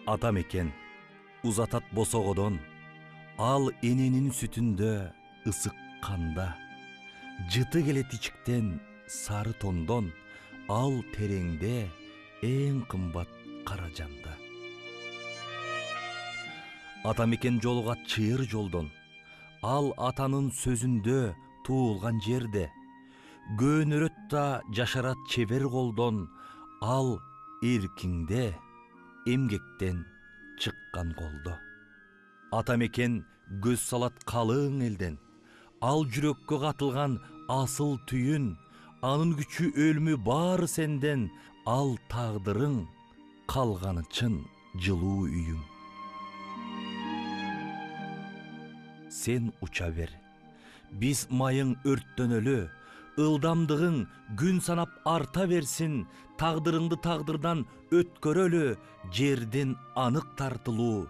Атам экен узатат босогодон, ал эненин сүтүндө ысык канда. Жыты келет ичиктен сары тондон, ал тереңде эң кымбат кара жанда. Атам экен жолугат чыйыр жолдон, ал атанын сөзүндө туулган жерде. Көөнөрөт да жашарат чебер колдон, ал эркиңде эмгектен чыккан колдо. Атам экен көз салат калың элден, ал жүрөккө катылган асыл түйүн, анын күчү өлүмү баары сенден, ал тагдырың калганы чын жылуу үйүң. Сен уча бер, биз майың өрттөнөлү, ылдамдыгың күн санап арта берсин, тагдырыңды тагдырдан өткөрөлү, жерден анык тартылуу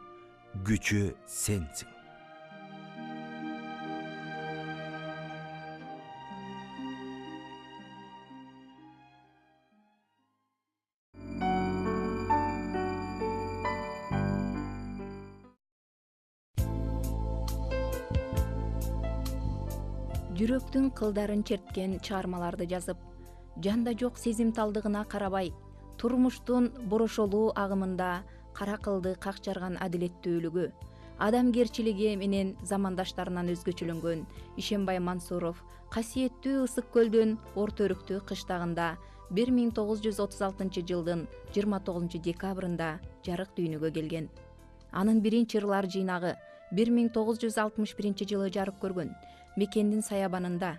күчү сенсиң. Жүрөктүн кылдарын черткен чыгармаларды жазып, жанда жок сезимталдыгына карабай, турмуштун борошолуу агымында кара кылды какчарган адилеттүүлүгү, адамгерчилиги менен замандаштарынан өзгөчөлөнгөн Ишембай Мансуров касиеттүү Ысык көлдүн Орто Өрүктүү кыштагында 1936 жылдын 29 декабрында жарык дүйнөгө келген. Анын биринчи ырлар жыйнагы 1961 жылы жарык көргөн. Мекендин саябанында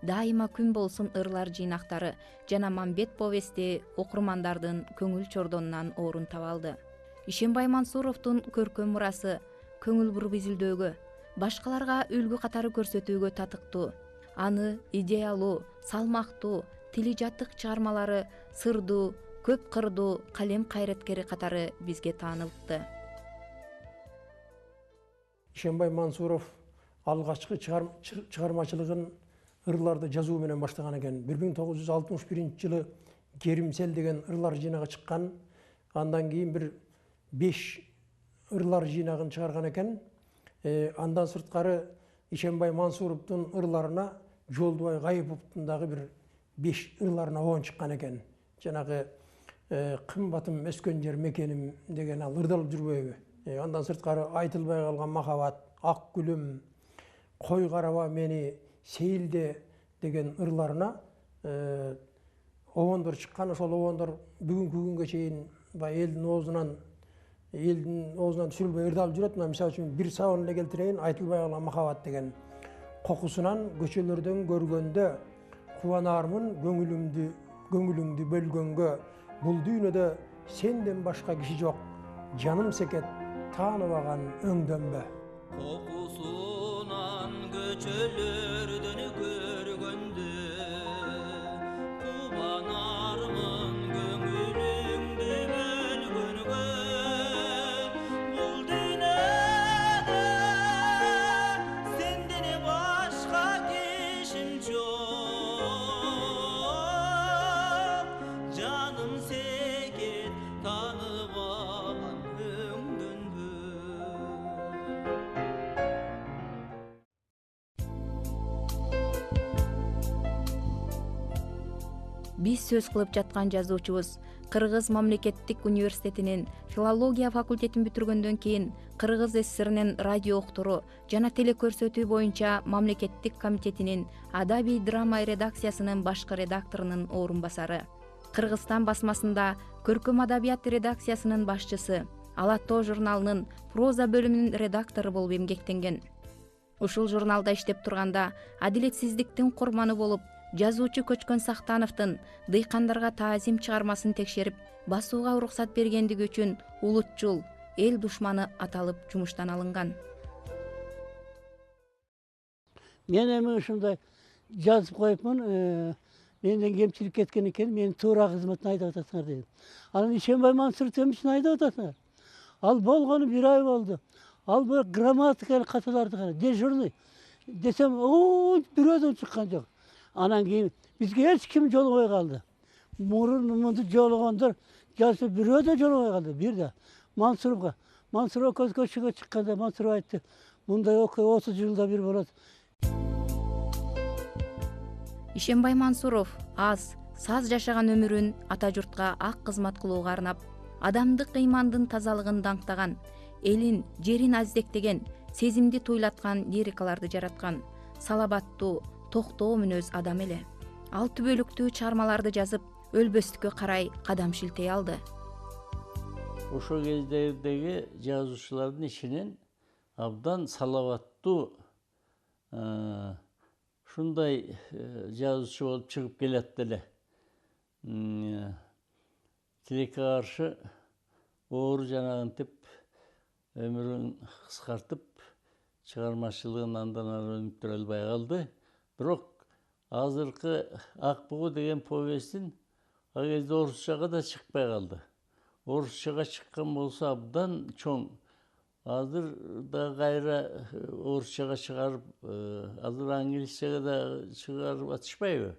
дайыма күн болсун ырлар жыйнактары жана Мамбет повести окурмандардын көңүл чордонунан орун таба алды. Ишембай Мансуровдун көркөм мурасы көңүл буруп изилдөөгө, башкаларга үлгү катары көрсөтүүгө татыктуу. Аны идеялуу, салмактуу, тили жатык чыгармалары сырдуу, көп кырдуу калем кайраткери катары бизге таанылды. Ишембай Мансуров алгачкы чыгармачылыгын ырларды жазуу менен баштаган экен. 1961 жылы Керимсел деген ырлар жыйнагы чыккан. Андан кийин бир 5 ырлар жыйнагын чыгарган экен. Андан сырткары Ишембай Мансуровдун ырларына Жолдубай Гайыповдун дагы бир 5 ырларына оон чыккан экен. Жанагы кымбатым өскөн жер мекеним деген ал ырдалып жүрбөйбү. Андан сырткары айтылбай калган махабат, ак гүлүм, кой караба мени сейилде деген ырларына обондор чыккан. Ошол обондор бүгүнкү күнгө чейин элдин оозунан түшүрүлбөй ырдалып жүрөт. Мисалы үчүн бир сабын эле келтирейин. Айтылбай калган махабат деген. Кокусунан көчөлөрдөн көргөндө кубанаармын көңүлүңдү бөлгөнгө. Бул дүйнөдө сенден башка киши жок. Жаным секет тааныбаган өңдөнбө. Кокусунан көчөлөрдөн көргөндө кубанармын көңүлүңдү бөлгөнгө. Бул дүйнөдө сенден башка кишим жок. Жаным секет тааныбаган өңдөнбө. Биз сөз кылып жаткан жазуучубуз Кыргыз мамлекеттик университетинин филология факультетин бүтүргөндөн кийин Кыргыз ССРнин радио уктуру жана телекөрсөтүү боюнча мамлекеттик комитетинин адабий драма редакциясынын башкы редакторунун орун басары. Кыргызстан басмасында көркөм адабият редакциясынын башчысы, Ала тоо журналынын проза бөлүмүнүн редактору болуп эмгектенген. Ушул журналда иштеп турганда адилетсиздиктин курманы болуп, жазуучу Көчкөн Сактановдун Дыйкандарга таазим чыгармасын текшерип, басууга уруксат бергендиги үчүн улутчул, эл душманы аталып жумуштан алынган. Мен эми ушундай жазып коюпмун. Менден кемчилик кеткен экен, мени туура кызматтан айдап атасыңар деген. Анан Ишембай Мансуровду эмне айдап атасыңар? Ал болгону 1 ай болду. Ал бир грамматикалык каталарды кара, дежурный десем, бирөөдөн чыккан жок. Анан кийин бизге эч ким жолугбай калды. Мурун мунду жолугондор жазса бирөө да жолугбай калды. Бир да Мансуровға. Мансуров көзгөчүгө чыкканда Мансуров айтты, мындай окуя 30 жылда бир болот. Ишенбай Мансуров аз саз жашаган өмүрүн ата журтка ак кызмат кылууга арнап, адамдык ыймандын тазалыгын даңктаган, элин, жерин азектеген, сезимди туйлаткан лирикаларды жараткан салабаттуу, токтоо мүнөз адам эле. Ал түбөлүктүү чыгармаларды жазып, өлбөстүккө карай кадам шилтей алды. Ошо кездердеги жазуучулардын ичинен абдан салабаттуу ушундай жазуучу болуп чыгып келет эле. Тилекке каршы оору жанагынтип өмүрүн кыскартып, чыгармачылыгын андан ары өнүктүрө албай калды. Бирок азыркы Ак бугу деген повестин ал кезде орусчага да чыкпай калды. Орусчага чыккан болсо абдан чоң. Азыр да кайра орусчага чыгарып, азыр англисчеге да чыгарып атышпайбы?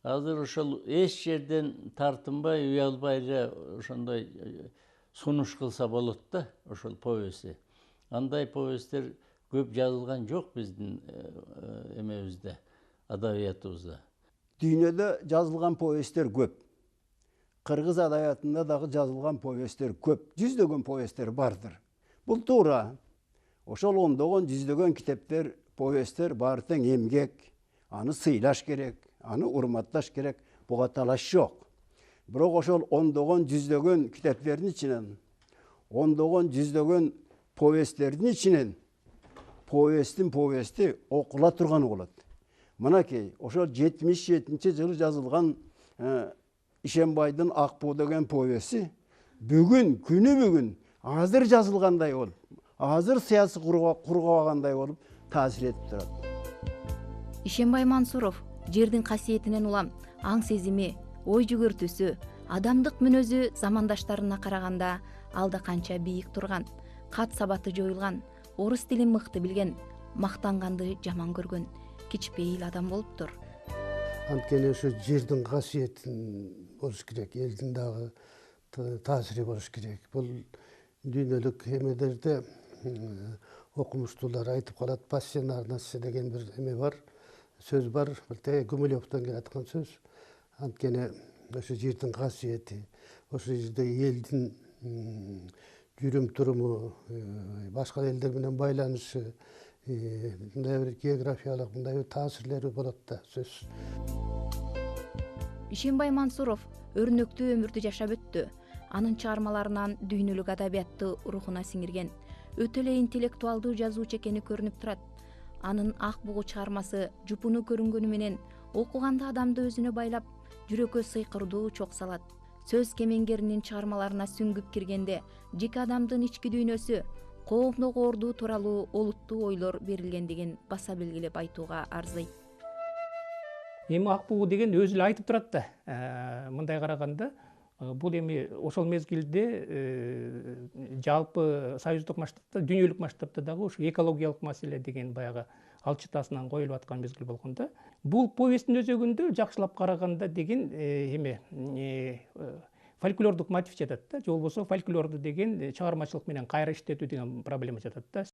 Азыр ошол эч жерден тартынбай, уялбай эле ошондой сунуш кылса болот да, ошол повестти. Андай повесттер көп жазылган жок биздин эмебизде, адабиятыбызда. Дүйнөдө жазылган повесттер көп. Кыргыз адабиятында дагы жазылган повесттер көп. Жүздөгөн повесттер бардыр. Бул туура. Ошол ондогон, жүздөгөн китептер, повесттер баары тең эмгек. Аны сыйлаш керек, аны урматташ керек. Буга талаш жок. Бирок ошол ондогон, жүздөгөн китептердин ичинен, ондогон, жүздөгөн повесттердин ичинен повести окула турганы болот. Мынакей, ошол 77-жылы жазылган Ишенбайдын Ак буу деген повести бүгүн, күнү бүгүн азыр жазылгандай болуп, азыр саясий кургабагандай болуп таасир этип турат. Ишенбай Мансуров жердин касиетинен улам аң сезими, ой жүгүртүүсү, адамдык мүнөзү замандаштарына караганда алда канча бийик турган, кат сабаты жоюлган, орус тилин мыкты билген, мактанганды жаман көргөн кичпейил адам болуптур. Анткени ошо жердин касиетин болуш керек, элдин дагы таасири болуш керек. Бул дүйнөлүк эмелерде окумуштуулар айтып калат, пассионарность деген бир эме бар, сөз бар, Гумилевден келаткан сөз. Анткени ошо жердин касиети, ошо жерде элдин жүрүм туруму, башка элдер менен байланышы, мындай бир географиялык мындай бир таасирлери болот да сөз. Ишенбай Мансуров өрнөктүү өмүрдү жашап өттү. Анын чыгармаларынан дүйнөлүк адабиятты рухуна сиңирген, өтө эле интеллектуалдуу жазуучу экени көрүнүп турат. Анын Ак бугу чыгармасы жупуну көрүнгөнү менен окуганда адамды өзүнө байлап, жүрөккө сыйкырдуу чок салат. Сөз кемеңгеринин чыгармаларына сүңгүп киргенде жеке адамдын ички дүйнөсү, коомдогу ордуу тууралуу олуттуу ойлор берилгендигин баса белгилеп айтууга арзыйт. Эми Ак бугу деген өзү эле айтып турат да. Мындай караганда, бул эми ошол мезгилде жалпы союздук масштабта, дүйнөлүк масштабта дагы ушу экологиялык маселе деген баягы алчытасынан коюлуп аткан мезгил болгондо, бул повесттин өзөгүндө жакшылап караганда деген эме фольклордук мотив жатат да, же болбосо фольклорду деген чыгармачылык менен кайра иштетүү деген проблема жатат да.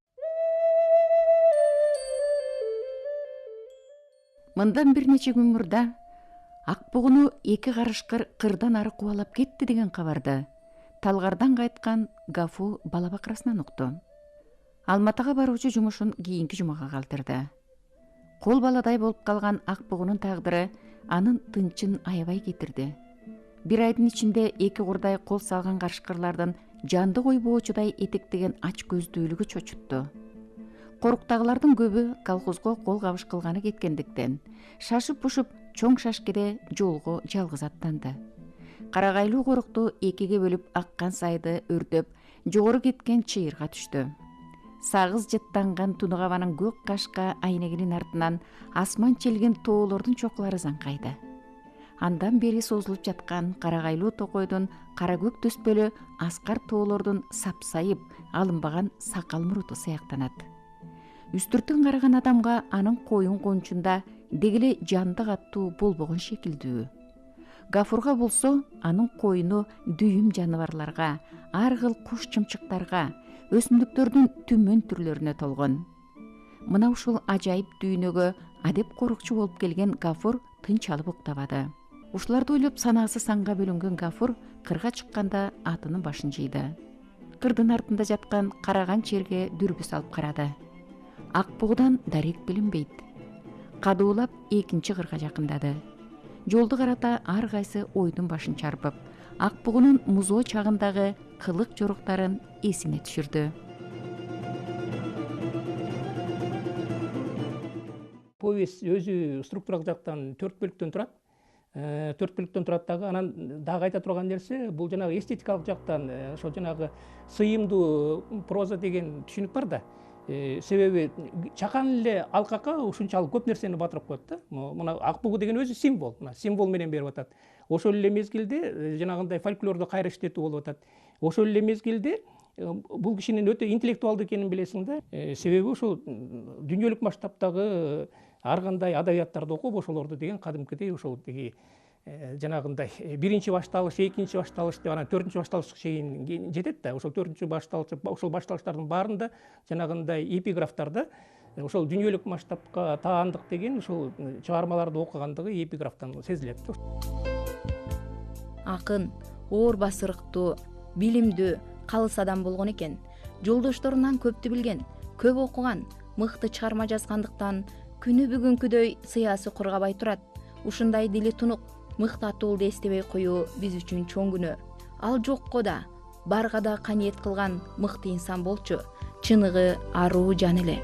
Мындан бир нече күн мурда Ак бугуну 2 карышкыр кырдан ары кубалап кетти деген кабарды Талгардан кайткан Гафу бала бакырасынан укту. Алматыга баруучу жумушун кийинки жумага калтырды. Кол баладай болуп калган Ак бугунун тагдыры анын тынчын аябай кетирди. Бир айдын ичинде 2 курдай кол салган карышкырлардын жанды койбоочудай этектеген ач көздүүлүгү чочутту. Коруктагылардын көбү колхозго кол кабыш кылганы кеткендиктен шашып пушуп чоң шашкеде жолго жалгыз аттанды. Карагайлуу корукту 2ге бөлүп аккан сайды өрдөп, жогору кеткен чыйырга түштү. Сагыз жыттанган тунугабанын көк кашка айнегинин артынан асман челген тоолордун чокулары заңкайды. Андан бери созулуп жаткан карагайлуу токойдун кара көк төспөлү аскар тоолордун сапсайып алынбаган сакал муруту сыяктанат. Үстүртүн караган адамга анын коюн кончунда дегеле жанды каттуу болбогон шекилдүү. Гафурга болсо анын коюну дүйүм жаныбарларга, ар кыл куш чымчыктарга, өсүмдүктөрдүн түмөн түрлөрүнө толгон. Мына ушул ажайып дүйнөгө адеп корукчу болуп келген Гафур тынч алып уктабады. Ушуларды ойлоп санаасы санга бөлүнгөн Гафур кырга чыкканда атынын башын жыйды. Кырдын артында жаткан караган черге дүрбү салып карады. Ак бугудан дарек билинбейт. Кадуулап экинчи кырга жакындады. Жолду карата ар кайсы ойдун башын чарпып, ак бугунун музоо чагындагы кылык жоруктарын эсине түшүрдү. Повесть өзү структуралык жактан 4 бөлүктөн турат. 4 бөлүктөн турат дагы, анан дагы айта турган нерсе, бул жанагы эстетикалык жактан ошол жанагы сыйымдуу проза деген түшүнүк бар да. Себеби чакан эле алкакка ушунчалык көп нерсени батырып коет да. Мына ак бугу деген өзү символ, мына символ менен берип атат. Ошол эле мезгилде жанагындай фольклорду кайра иштетүү болуп атат. Ошол эле мезгилде бул кишинин өтө интеллектуалдуу экенин билесиң да. Себеби ушул дүйнөлүк масштабтагы ар кандай адабияттарды окуп, ошолорду деген кадимкидей ошол деги жанагындай биринчи башталыш, экинчи башталыш деп анан 4-чү башталышка чейин жетет да. Ошол 4-чү башталыш, ошол башталыштардын баарында жанагындай эпиграфтарда ошол дүйнөлүк масштабка таандык деген ушул чыгармаларды окугандыгы эпиграфтан сезилет. Акын оор басырыктуу, билимдүү, калыс адам болгон экен. Жолдошторунан көптү билген, көп окуган, мыкты чыгарма жазгандыктан күнү бүгүнкүдөй сыясы кургабай турат. Ушундай дили тунук, мыкты атуулду эстебей коюу биз үчүн чоң күнөө. Ал жокко да, барга да каниет кылган мыкты инсан болчу. Чыныгы аруу жан эле.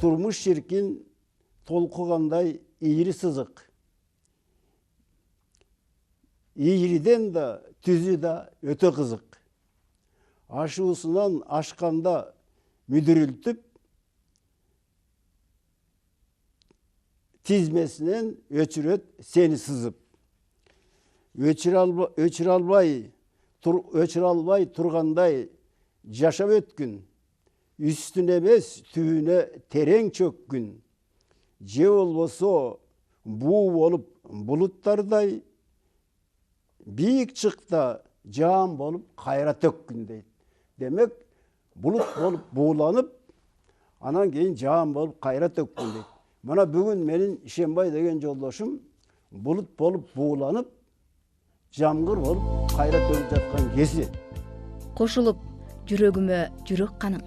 Турмуш ширкин толкугандай ийри сызык. Ийриден да, түзү да өтө кызык. Ашуусунан ашканда мүдүрүлтүп, тизмесинен өчүрөт сени сызып. Өчүрө албай тургандай жашап өткүн. Үстүнө эмес, түбүнө терең чөккүн. Же болбосо буу болуп булуттардай, бийик чыкта жаан болуп кайра төккүн дейт. Демек, булут болуп бууланып, анан кийин жаан болуп кайра төккүн дейт. Мына бүгүн менин Ишенбай деген жолдошум булут болуп бууланып, жамгыр болуп кайра төгүп жаткан кези. Кошулуп жүрөгүмө жүрөк каның.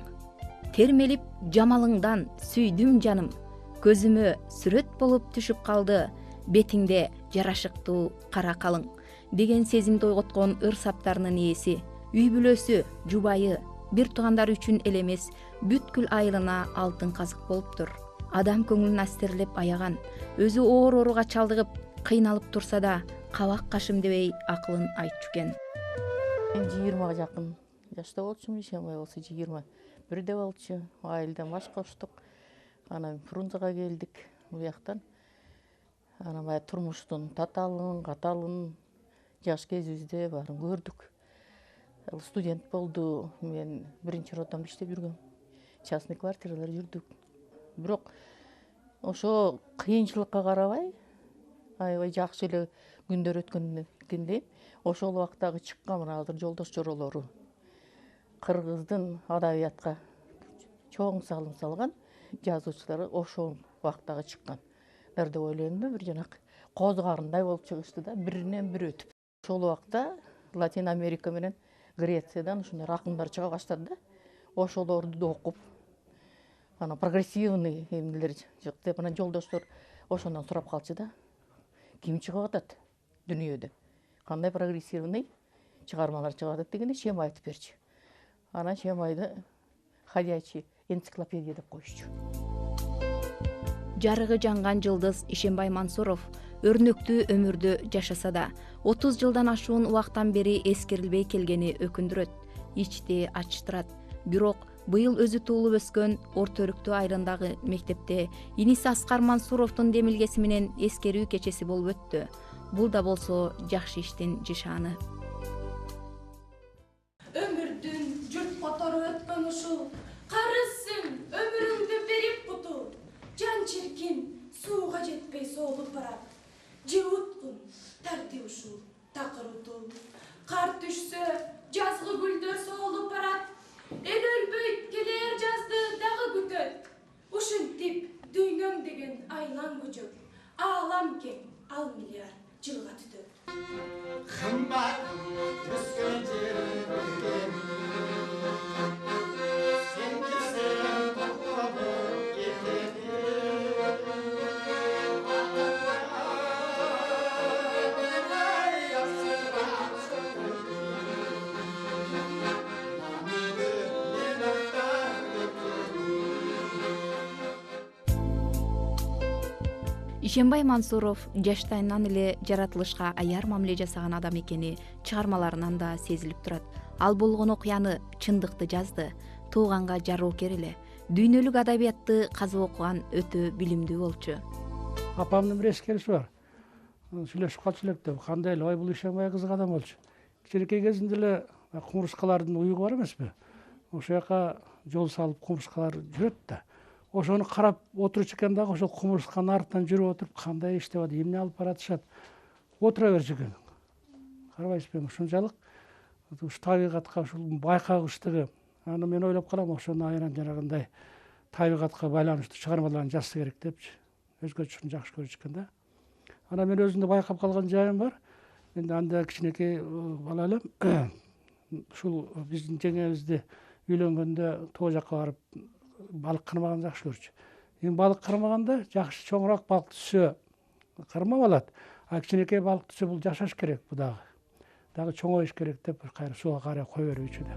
Термелип жамалыңдан сүйдүм жаным. Көзүмө сүрөт болуп түшүп калды, бетиңде жарашыктуу кара калың деген сезимди ойготкон ыр саптарынын ээси, үй бүлөсү, жубайы, бир туугандар үчүн эле эмес, бүткүл айылына алтын казык болуптур. Адам көңүлүн астерлеп аяган, өзү оор ооруга чалдыгып, кыйналып турса да, кабак кашым дебей акылын айтчу экен. Мен 20-га жакын жашта болчумун, Ишенбай болсо 21-де болчу. Айылдан баш коштук. Анан Фрунзага келдик бу жактан. Анан баягы турмуштун таталын, каталын жаш кезибизде баарын көрдүк. Студент болду. Мен биринчи роддомдо иштеп жүргөм. Частный квартиралар жүрдүк. Бирок ошо кыйынчылыкка карабай, аябай жакшы эле күндөр өткөн экен дейм. Ошол убактагы чыккан мына азыр жолдош жоролору кыргыздын адабиятка чоң салым салган жазуучулары ошол убактагы чыккан. Деп ойлойм да, бир жанакы коз карындай болуп чыгышты да, биринен бири өтүп. Ошол убакта Латин Америка менен Грециядан ушундай акындар чыга баштады да. Ошолорду да окуп, ана прогрессивный эмнелер жок деп анан жолдоштор ошондон сурап калчу да. Ким чыгып атат дүйнөдө? Кандай прогрессивный чыгармалар чыгып атат дегенде Шем айтып берчү. Анан Шемайды ходячий энциклопедия деп коюшчу. Жарыгы жанган жылдыз Ишенбай Мансуров өрнөктүү өмүрдү жашаса да, 30 жылдан ашуун убактан бери эскерилбей келгени өкүндүрөт, ичти ачтырат. Бирок быйыл өзү туулуп өскөн Орто Өрүктүү айылындагы мектепте иниси Аскар Мансуровдун демилгеси менен эскерүү кечеси болуп өттү. Бул да болсо жакшы иштин жишаны. Өмүрдүн жұрт которуп өткөн ушул карысың өмүрүңдү берип буту. Жан чиркин сууга жетпей соолуп барат. Же уткун алам кен, ал миллиард жылға түтөп. Қымбат түскен жерім көрген, сен келсең тоқталып кетеді. Ай, асырап Ишенбай Мансуров жаштайынан эле жаратылышка аяр мамиле жасаган адам экени чыгармаларынан да сезилип турат. Ал болгон окуяны, чындыкты жазды. Тууганга жароокер эле. Дүйнөлүк адабиятты казып окуган өтө билимдүү болчу. Апамдын бир эскериши бар. Сүйлөшүп калчу элек деп, кандай эле, ой бул Ишенбай кызык адам болчу. Кичинекей кезинде эле кумурскалардын уюгу бар эмеспи? Ошол жака жол салып кумурскалар жүрөт да. Ошону карап отурчу экен дагы, ошол кумурсканын артынан жүрүп отуруп, кандай иштеп атат, эмне алып баратышат. Отура берчү экен. Карабайсызбы, ушунчалык ушу табигатка ушул байкагычтыгы. Аны мен ойлоп калам, ошону айран жанагындай табигатка байланыштуу чыгармаларын жазса керек депчи. Өзгөчөсүн жакшы көрчү экен да. Анан мен өзүмдө байкап калган жайым бар. Мен анда кичинекей бала элем. Ушул биздин жеңебизди үйлөнгөндө тоо жакка барып балык кармаган жакшы көрчү. Эми балык кармаганда жакшы чоңураак балык түшсө кармап алат. А кичинекей балык түшсө бул жашаш керек, бу дагы. Дагы чоңоюш керек деп кайра сууга карай кое берүүчү да.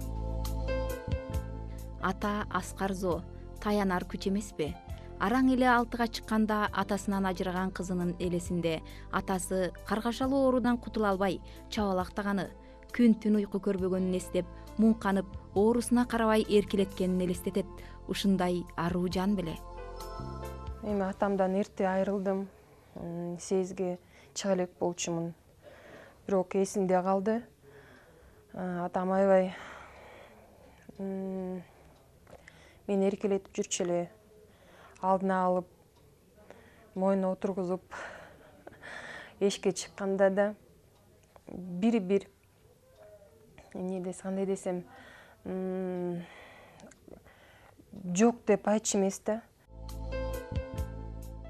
Ата аскарзо, таянар күч эмеспи? Араң эле 6-га чыкканда атасынан ажыраган кызынын элесинде атасы каргашалуу оорудан кутула албай чабалактаганы, күн-түн уйку көрбөгөнүн эстеп, муңканып, оорусуна карабай эркелеткенин элестетет. Ушундай аруу жан беле. Эми атамдан эрте айрылдым. 8-ге чыга элек болчумун. Бирок эсимде калды. Атам аябай мени эркелетип жүрчү эле. Алдына алып, мойнуна отургузуп, эшикке чыкканда да бир кандай десем, жок деп айтчу эмес да.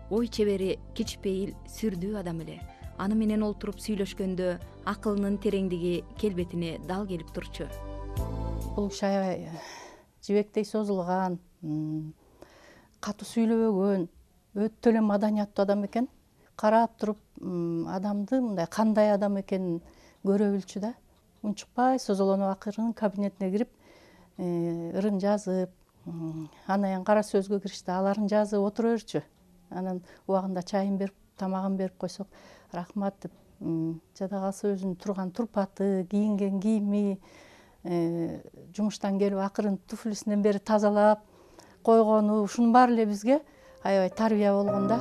Ой чебери, кичпейил, сүрдүү адам эле. Аны менен олтуруп сүйлөшкөндө акылынын тереңдиги келбетине дал келип турчу. Бул киши аябай жибектей созулган, катуу сүйлөбөгөн, өтө эле маданияттуу адам экен. Карап туруп адамды мындай кандай адам экенин көрө билчү да. Унчукпай созолонуп акырын кабинетине кирип, ырын жазып, анан кара сөзгө киришти, аларын жазып отура берчү. Анан убагында чайын берип, тамагын берип койсок, рахмат деп, жада калса өзүнүн турган турпаты, кийинген кийими, жумуштан келип акырын туфлисинен бери тазалап койгону, ушунун баары эле бизге аябай тарбия болгон да.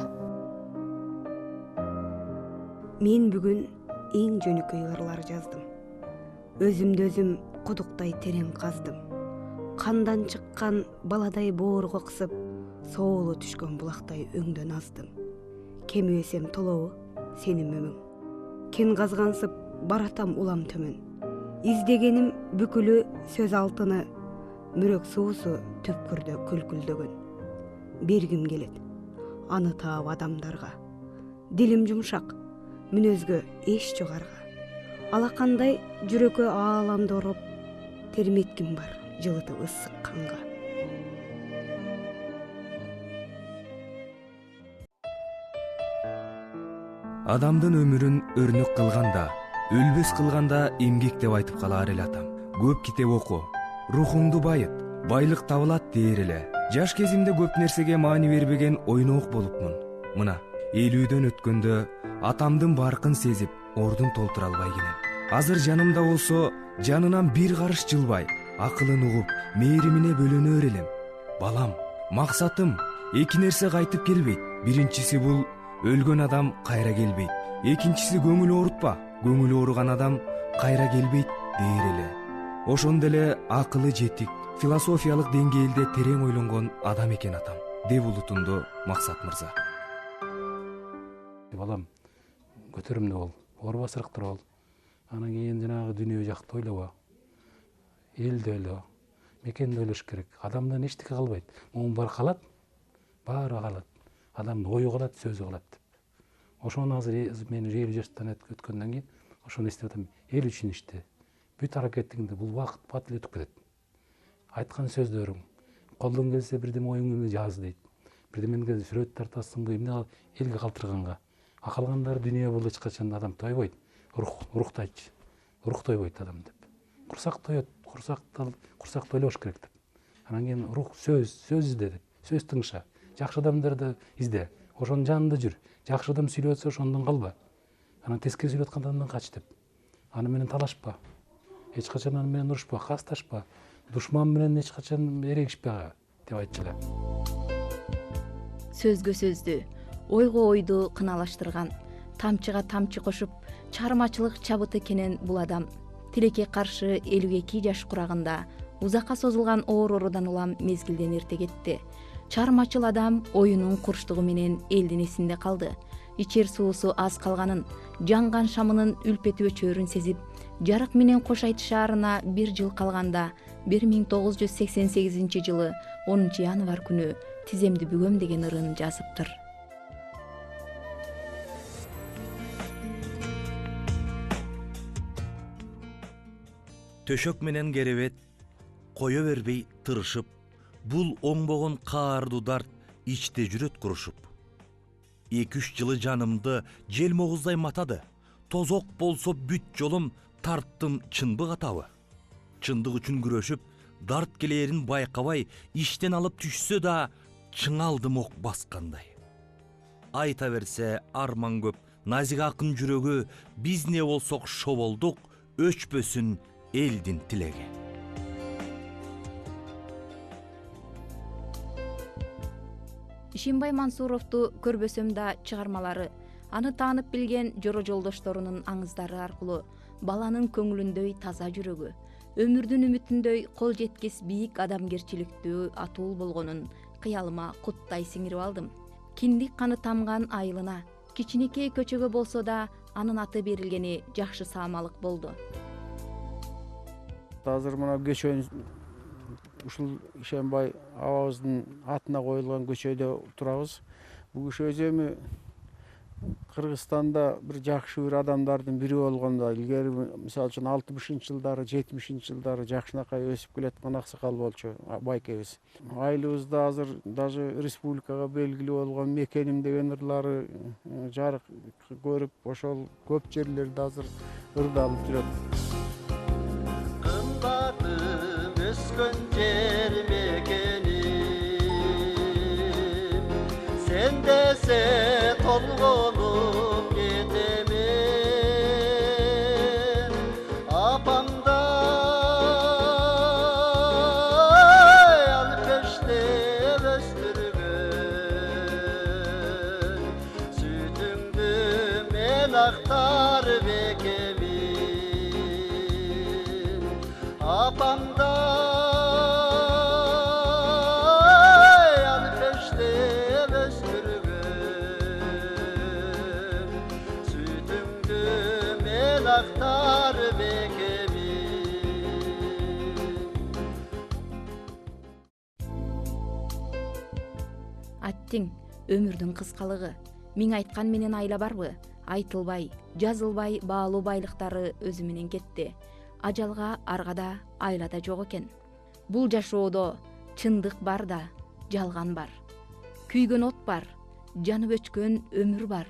Мен бүгүн эң жөнөкөй ырлар жаздым. Өзүмдү өзүм кудуктай терең каздым. Кандан чыккан баладай боорго кысып, соолу түшкөн булактай өңдөн аздым. Кемибесем толобу, сенин өмүң. Кен казгансып баратам улам төмөн. Издегеним бүкүлү сөз алтыны, мүрөк суусу түпкүрдө күлкүлдөгөн. Бергим келет, аны таап адамдарга. Дилим жумшак, мүнөзгө эч жогорга. Алакандай жүрөккө ааламды ороп, терметким бар жылытып ысык канга. Адамдын өмүрүн өрнөк кылганда, өлбөс кылганда эмгек деп айтып калаар эле атам. Көп китеп оку, рухуңду байыт, байлык табылат дээр эле. Жаш кезимде көп нерсеге маани бербеген ойноок болупмун. Мына 50-дөн өткөндө атамдын баркын сезип, ордун толтура албай келем. Азыр жанымда болсо, жанынан бир карыш жылбай, акылын угуп, мээримине бөлөнөр элем. Балам, максатым эки нерсе кайтып келбейт. Биринчиси бул өлгөн адам кайра келбейт. Экинчиси көңүл оорутпа, көңүл ооруган адам кайра келбейт дээр эле. Ошондо эле акылы жетик, философиялык деңгээлде терең ойлонгон адам экен атам, деп улутунду Максат мырза. Балам, көтөрүмдүү бол, оор басырыктыр бол. Анан кийин жанагы дүйнө жакты ойлоба. Элди ойло, мекенди ойлош керек. Адамдан эчтеке калбайт. Муун бар калат, баары калат. Адамдын ою калат, сөзү калат деп. ошону азыр мен 50 жаштан өткөндөн кийин ошону эстеп атам. Эл үчүн иште. Бүт аракетиңде бул убакыт бат эле өтүп кетет. Айткан сөздөрүң, колдон келсе бирдеме оюңду жаз дейт. Бирдемеге сүрөт тартасыңбы, эмне элге калтырганга. Акалгандары дүйнө бул эч качан адам тойбойт. Рух тайчы. Рух тойбойт адам деп. Курсак тоет, курсакты ойлош керек деп. Анан кийин рух сөз изде деп. Сөз тыңша. Жакшы адамдарды изде. Ошонун жанында жүр. Жакшы адам сүйлөп атса ошондон калба. Анан тескери сүйлөп аткан адамдан кач деп. Аны менен талашпа. Эч качан аны менен урушпа, касташпа. Душман менен эч качан эрегишпе деп айтчу элем. Сөзгө сөздү, ойго ойду кыналаштырган, тамчыга тамчы кошуп, чыгармачылык чабыты экенин бул адам тилекке каршы 52 жаш курагында узакка созулган оор оорудан улам мезгилден эрте кетти. Чыгармачыл адам оюнун курчтугу менен элдин эсинде калды. Ичер суусу аз калганын, жанган шамынын үлпети өчөрүн сезип, жарык менен Кош Айт шаарына 1 жыл калганда 1988 жылы 10 январь күнү тиземди бүгөм деген ырын жазыптыр. Төшөк менен керебет кое бербей тырышып, бул оңбогон каардуу дарт ичте жүрөт курушуп. 2-3 жылы жанымды жел могуздай матады. Тозок болсо бүт жолум тарттым чынбы катабы. Чындык үчүн күрөшүп, дарт келерин байкабай, иштен алып түшсө да чыңалдым ок баскандай. Айта берсе арман көп, назик акын жүрөгү, биз не болсок шо болдук, өчпөсүн элдин тилеги. Ишимбай Мансуровду көрбөсөм да чыгармалары, аны таанып билген жора жолдошторунун аңыздары аркылуу баланын көңүлүндөй таза жүрөгү, өмүрдүн үмүтүндөй кол жеткис бийик адамгерчиликтүү атуул болгонун кыялыма куттай сиңирип алдым. Киндик каны тамган айылына, кичинекей көчөгө болсо да анын аты берилгени жакшы саамалык болду. Азыр мына көчөнү ушул Ишембай абабыздын атына коюлган көчөдө турабыз. Бул көчө эми Кыргызстанда бир жакшы бир адамдардын бири болгондо, илгери мисалы үчүн 60-жылдары, 70-жылдары жакшынакай өсүп келаткан аксакал болчу байкебиз. Айылыбызда азыр даже республикага белгилүү болгон Мекеним деген ырлары жарык көрүп, ошол көп жерлерде азыр ырдалып жүрөт. Kımbatım öskön yer mekenim, sen dese tolgolup getemin, apamda alpeşte östürgün, sütüngdü men aktar bekemin. Apamda alpeşte östürgün, sütüngdü men aktar bekemin. Аттиң, өмүрдүн кыскалыгы. Миң айткан менен айла барбы? Айтылбай, жазылбай баалуу байлыктары өзү менен кетти. Ажалга аргада, айлада жок экен. Бул жашоодо чындык бар да, жалган бар. Күйгөн от бар, жанып өчкөн өмүр бар.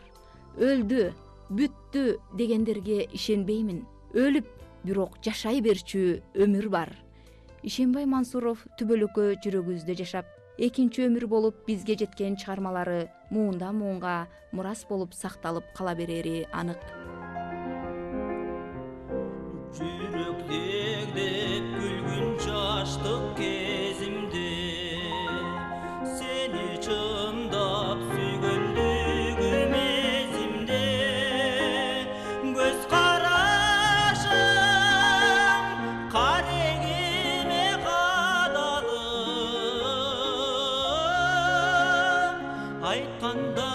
Өлдү, бүттү дегендерге ишенбеймин. Өлүп, бирок жашай берчү өмүр бар. Ишембай Мансуров түбөлүккө жүрөгүбүздө жашап, экинчи өмүр болуп бизге жеткен чыгармалары муундан муунга мурас болуп сакталып кала берери анык. Жүрөктегдеп күлгүн жаштык кезимде, сени чындап сүйгөндүгүм эсимде. Көз карашым карегиме кадалып, айтканда